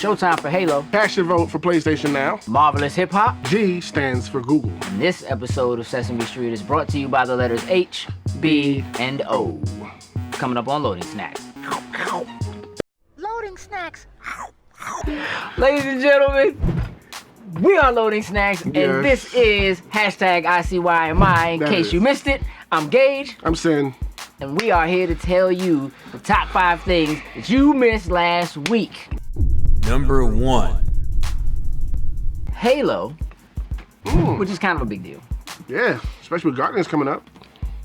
Showtime for Halo. Cast your vote for PlayStation Now. Marvelous Hip Hop. G stands for Google. And this episode of Sesame Street is brought to you by the letters H, B, and O. Coming up on Loading Snacks. Loading Snacks. Ladies and gentlemen, we are Loading Snacks, and this is hashtag ICYMI. In case you missed it, I'm Gage. I'm Sin. And we are here to tell you the top 5 things that you missed last week. Number 1. Halo, which is kind of a big deal. Yeah, especially with Guardians coming up.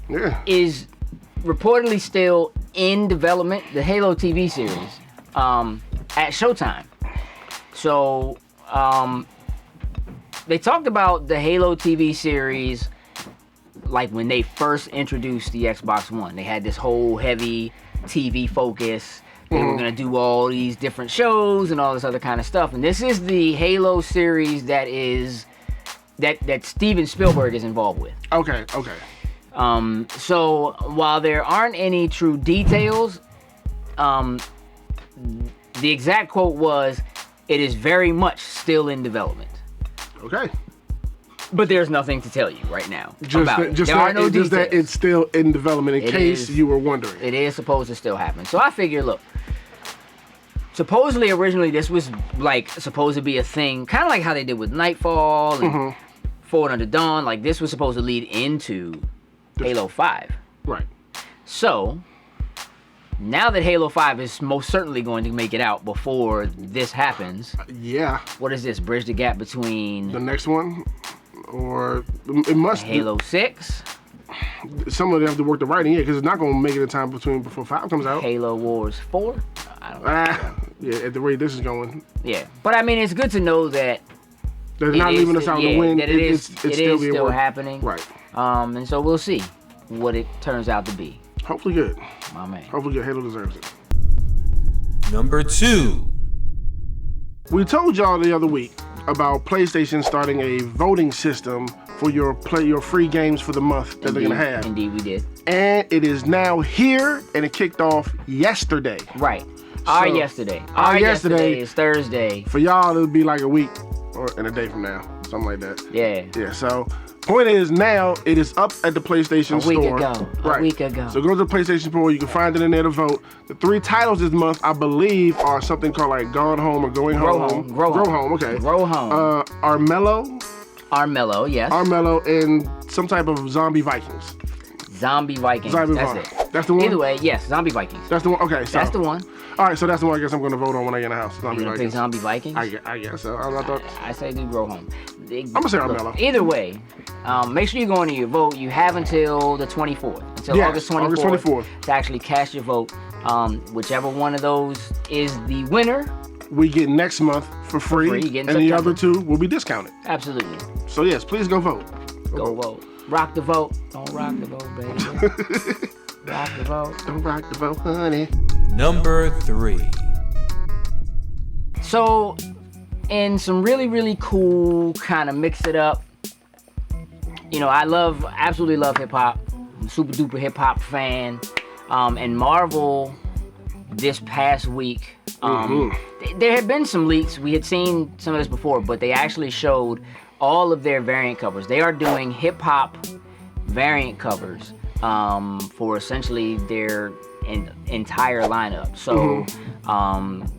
Yeah. Is reportedly still in development, the Halo TV series, at Showtime. So, they talked about the Halo TV series like when they first introduced the Xbox One. They had this whole heavy TV focus. They were gonna do all these different shows and all this other kind of stuff. And this is the Halo series that Steven Spielberg is involved with. Okay. So while there aren't any true details, the exact quote was, "It is very much still in development." Okay. But there's nothing to tell you right now about it. There are no details. Just that it's still in development in case you were wondering. It is supposed to still happen. So I figure, look, supposedly originally this was like supposed to be a thing, kind of like how they did with Nightfall and Forward Unto Dawn. Like this was supposed to lead into Halo 5. Right. So now that Halo 5 is most certainly going to make it out before this happens. Yeah. What is this? Bridge the gap between the next one? Or it must Halo 6. Some of them have to work the writing, because it's not going to make it in time before 5 comes out. Halo Wars 4. I don't know. Yeah, at the rate this is going. Yeah, but I mean, it's good to know that they're not leaving us out in the wind. That it's still happening. Right. And so we'll see what it turns out to be. Hopefully good. My man. Hopefully good. Halo deserves it. Number 2. We told y'all the other week about PlayStation starting a voting system for your free games for the month that they're gonna have. Indeed, we did. And it is now here, and it kicked off yesterday. Right. Our yesterday is Thursday. For y'all, it'll be like a week and a day from now, something like that. Yeah. Yeah. So, point is now it is up at the PlayStation Store. A week ago. So go to the PlayStation Store. You can find it in there to vote. The 3 titles this month, I believe, are something called like Gone Home or Going Home. Grow Home. Okay. Grow Home. Armello, yes. Armello and some type of Zombie Vikings. Zombie Vikings. That's it. That's the one? Either way, yes, Zombie Vikings. That's the one? Okay. So, that's the one. All right, so that's the one I guess I'm going to vote on when I get in the house. Zombie Vikings. Pick Zombie Vikings? I guess so. I say do Grow Home. I'm going to say Armello. Either way, make sure you go into your vote. You have until the 24th. August 24th. To actually cast your vote. Whichever one of those is the winner, we get next month for free. And the other 2 will be discounted. Absolutely. So yes, please go vote. Go vote. Rock the vote. Don't rock the vote, baby. Rock the vote. Don't rock the vote, honey. Number 3. So, in some really, really cool kind of mix it up, you know, I absolutely love hip hop. I'm a super duper hip hop fan. And Marvel this past week, there had been some leaks. We had seen some of this before, but they actually showed all of their variant covers. They are doing hip hop variant covers for essentially their entire lineup. So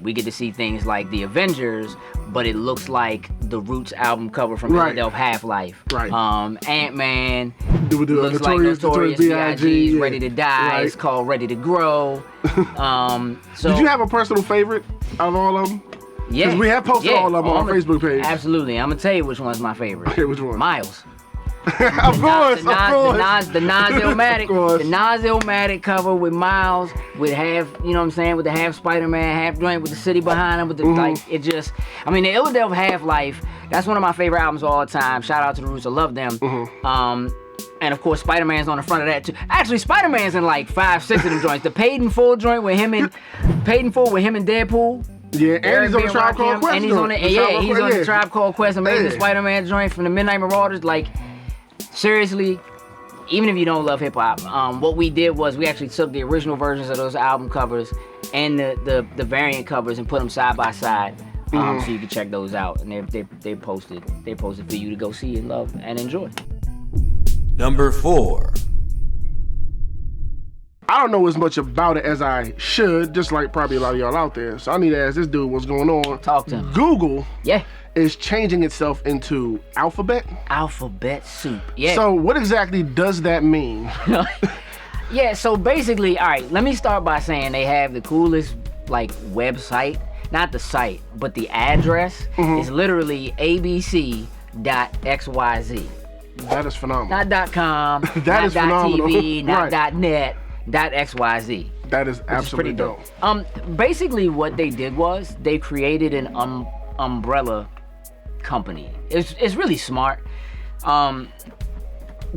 we get to see things like the Avengers, but it looks like the Roots album cover from Philadelphia Half-Life. Right. Ant-Man looks like Notorious B.I.G.'s Ready to Die. Right. It's called Ready to Grow. So did you have a personal favorite of all of them? Yeah. Because we have posted all of them on our Facebook page. Absolutely. I'm going to tell you which one's my favorite. Okay, which one? Miles. Of course. The Nas Illmatic cover with Miles, with half, you know what I'm saying, with the half Spider-Man, half joint with the city behind him, with the like, it just, I mean, the Philadelphia Half-Life, that's one of my favorite albums of all time. Shout out to the Roots, I love them. And of course, Spider-Man's on the front of that too. Actually, Spider-Man's in like 5, 6 of them joints. The Paid in Full joint with him and Deadpool. Yeah, and he's on the Tribe Called Quest. And he's on the Tribe Called Quest. Amazing Spider-Man joint from the Midnight Marauders. Like, seriously, even if you don't love hip hop, what we did was we actually took the original versions of those album covers and the variant covers and put them side by side. So you can check those out, and they posted for you to go see and love and enjoy. Number 4. I don't know as much about it as I should, just like probably a lot of y'all out there. So I need to ask this dude what's going on. Talk to him. Google Yeah. is changing itself into Alphabet. Alphabet soup. Yeah. So what exactly does that mean? Yeah, so basically, all right, let me start by saying they have the coolest, like, website. Not the site, but the address is literally abc.xyz. That is phenomenal. Not .com, That not is phenomenal. .tv, not Right. .net, .xyz. That is Which is absolutely pretty dope. Basically what they did was they created an umbrella company. It's really smart.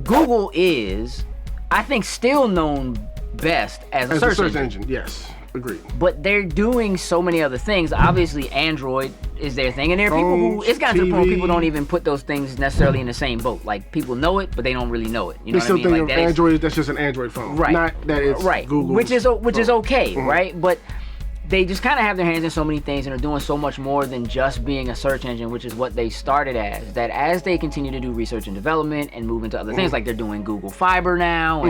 Google is, I think, still known best as a search engine. Yes, agreed. But they're doing so many other things. Obviously, Android is their thing, and there are people who Phones, it's gotten to the point where TV. people don't even put those things necessarily in the same boat. Like, people know it, but they don't really know it. You know They what I still mean? think Like, of that is- Android, that's just an Android phone. Right. Not that it's right, Google. which is okay, right? But they just kind of have their hands in so many things and are doing so much more than just being a search engine, which is what they started as. That as they continue to do research and development and move into other things, like they're doing Google Fiber now,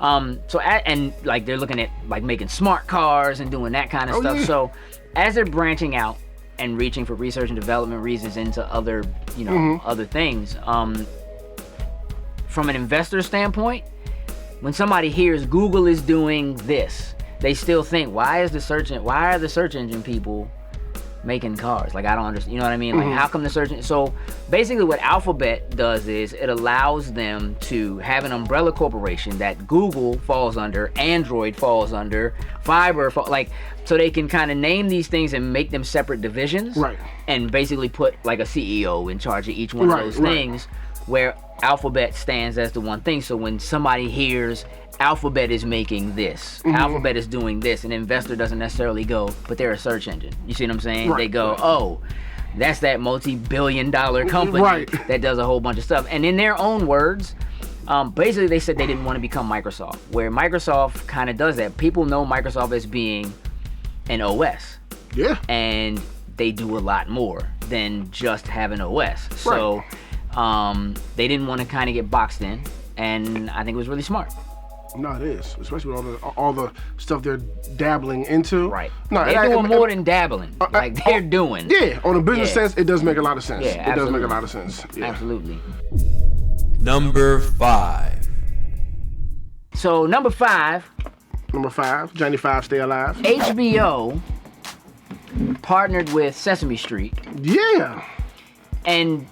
and like they're looking at like making smart cars and doing that kind of stuff. Yeah. So as they're branching out and reaching for research and development reasons into other, other things, from an investor standpoint, when somebody hears Google is doing this, they still think, why are the search engine people making cars? Like, I don't understand. You know what I mean? Like, how come the search engine? So basically what Alphabet does is it allows them to have an umbrella corporation that Google falls under, Android falls under, Fiber, so they can kind of name these things and make them separate divisions. Right. And basically put like a CEO in charge of each one of those things, where Alphabet stands as the one thing. So when somebody hears Alphabet is making this, Alphabet is doing this, an investor doesn't necessarily go, but they're a search engine. You see what I'm saying? Right, They go, right. oh, that's that multi-billion-dollar company Right. that does a whole bunch of stuff. And in their own words, basically they said they didn't want to become Microsoft, where Microsoft kind of does that. People know Microsoft as being an OS, Yeah. and they do a lot more than just have an OS. So they didn't want to kind of get boxed in, and I think it was really smart. No, it is, especially with all the stuff they're dabbling into. Right. No, They're doing more than dabbling. Like, they're doing. Yeah, on a business Yeah. sense, it does make a lot of sense. Yeah, it does make a absolutely. lot of sense. Yeah. Absolutely. Number 5. So, number 5, Number 5, Johnny 5, Stay Alive. HBO partnered with Sesame Street. Yeah. And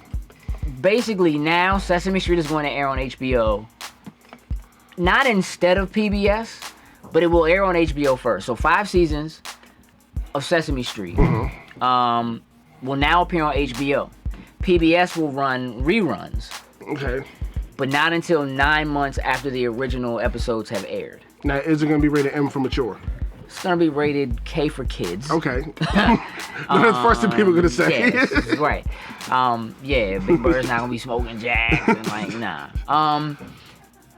basically now Sesame Street is going to air on HBO. Not instead of PBS, but it will air on HBO first. So 5 seasons of Sesame Street will now appear on HBO. PBS will run reruns, Okay. but not until 9 months after the original episodes have aired. Now, is it going to be rated M for mature? It's going to be rated K for kids. Okay. That's the first thing people are going to say. Yes, right. Yeah, Big Bird's not going to be smoking jacks and like, nah.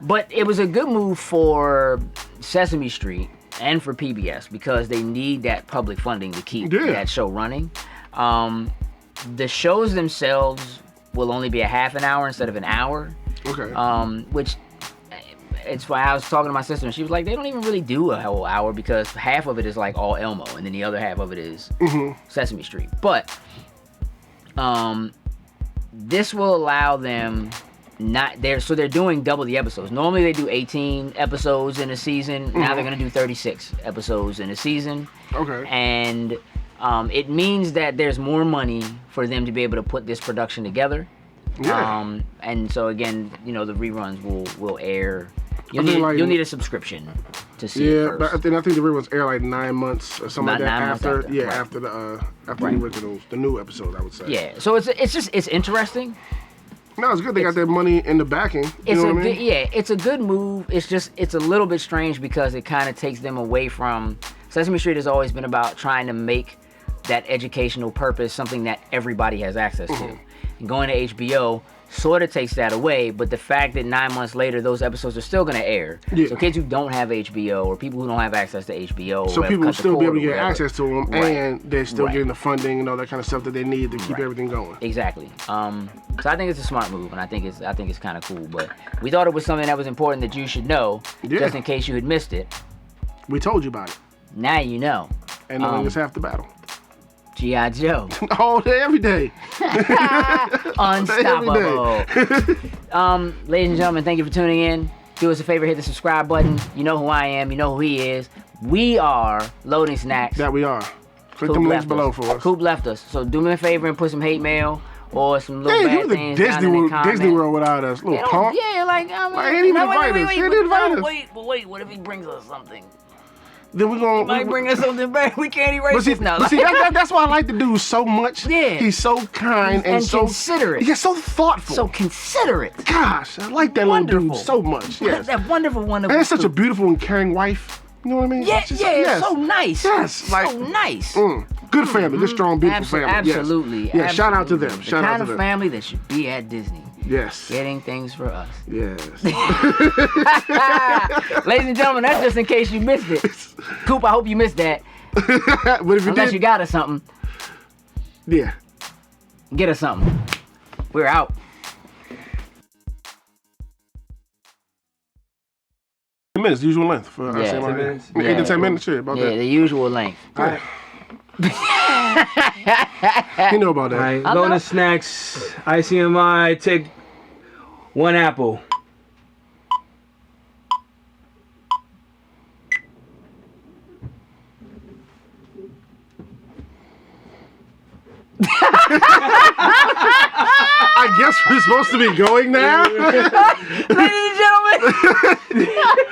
But it was a good move for Sesame Street and for PBS because they need that public funding to keep that show running. The shows themselves will only be a half an hour instead of an hour. Okay. Which it's why I was talking to my sister and she was like, they don't even really do a whole hour because half of it is like all Elmo and then the other half of it is Sesame Street. But this will allow them so they're doing double the episodes. Normally they do 18 episodes in a season. Now they're going to do 36 episodes in a season. Okay. And it means that there's more money for them to be able to put this production together. Yeah. And so again, the reruns will air. You'll think need a subscription to see it Yeah, first. but I think the reruns air like 9 months or something About like that 9 months after. after, Yeah, right. after the originals, the new episodes, I would say. Yeah, so it's interesting. No, it's good they got that money in the backing. You know what I mean? It's a good move. It's a little bit strange because it kind of takes them away from Sesame Street. Has always been about trying to make that educational purpose something that everybody has access to. going to HBO sort of takes that away, but the fact that 9 months later those episodes are still going to air. Yeah. So kids who don't have HBO or people who don't have access to HBO, So or people will cut the still be able cord to or get whatever. access to them, Right. and they're still Right. getting the funding and all that kind of stuff that they need to keep everything going. Exactly. So I think it's a smart move, and I think it's kind of cool. But we thought it was something that was important that you should know, Yeah. just in case you had missed it. We told you about it, Now you know. and knowing is half the battle. G.I. Joe. All day, every day. Unstoppable. Ladies and gentlemen, thank you for tuning in. Do us a favor, hit the subscribe button. You know who I am. You know who he is. We are Loading Snacks. That we are. Click Coop them links left below us. for us. Coop left us. So do me a favor and put some hate mail or some little Hey, bad do the things down Disney in the World, comments. Disney World without us. Little punk. Yeah, like, I mean, Like, he didn't even invite us. He didn't invite us. Wait, what if he brings us something? Then we're going Might bring us something back. We can't erase But see, this now. that's why I like the dude so much. Yeah. He's so kind and so considerate. Yeah, so thoughtful. So considerate. Gosh, I like that little Wonderful. dude so much. Yes. That wonderful, wonderful. And such a dude. beautiful and caring wife. You know what I mean? Yeah, She's- yeah, yes. so nice. Yes, like so nice. Good family, good strong, beautiful family. Yes. Absolutely. Yeah, shout out to them. The Shout out kind to of them. family that should be at Disney, Yes. getting things for us. Yes. Ladies and gentlemen, that's just in case you missed it. Coop, I hope you missed that. But if you Unless did, you got us something, yeah. get us something. We're out. Minutes, the usual length for Yeah. 10 minutes? 8 to 10 minutes, shit, about Yeah, that. the usual length. You know about that. All right, I Loading know. Snacks, ICMI, take 1 apple. I guess we're supposed to be going now. Ladies and gentlemen.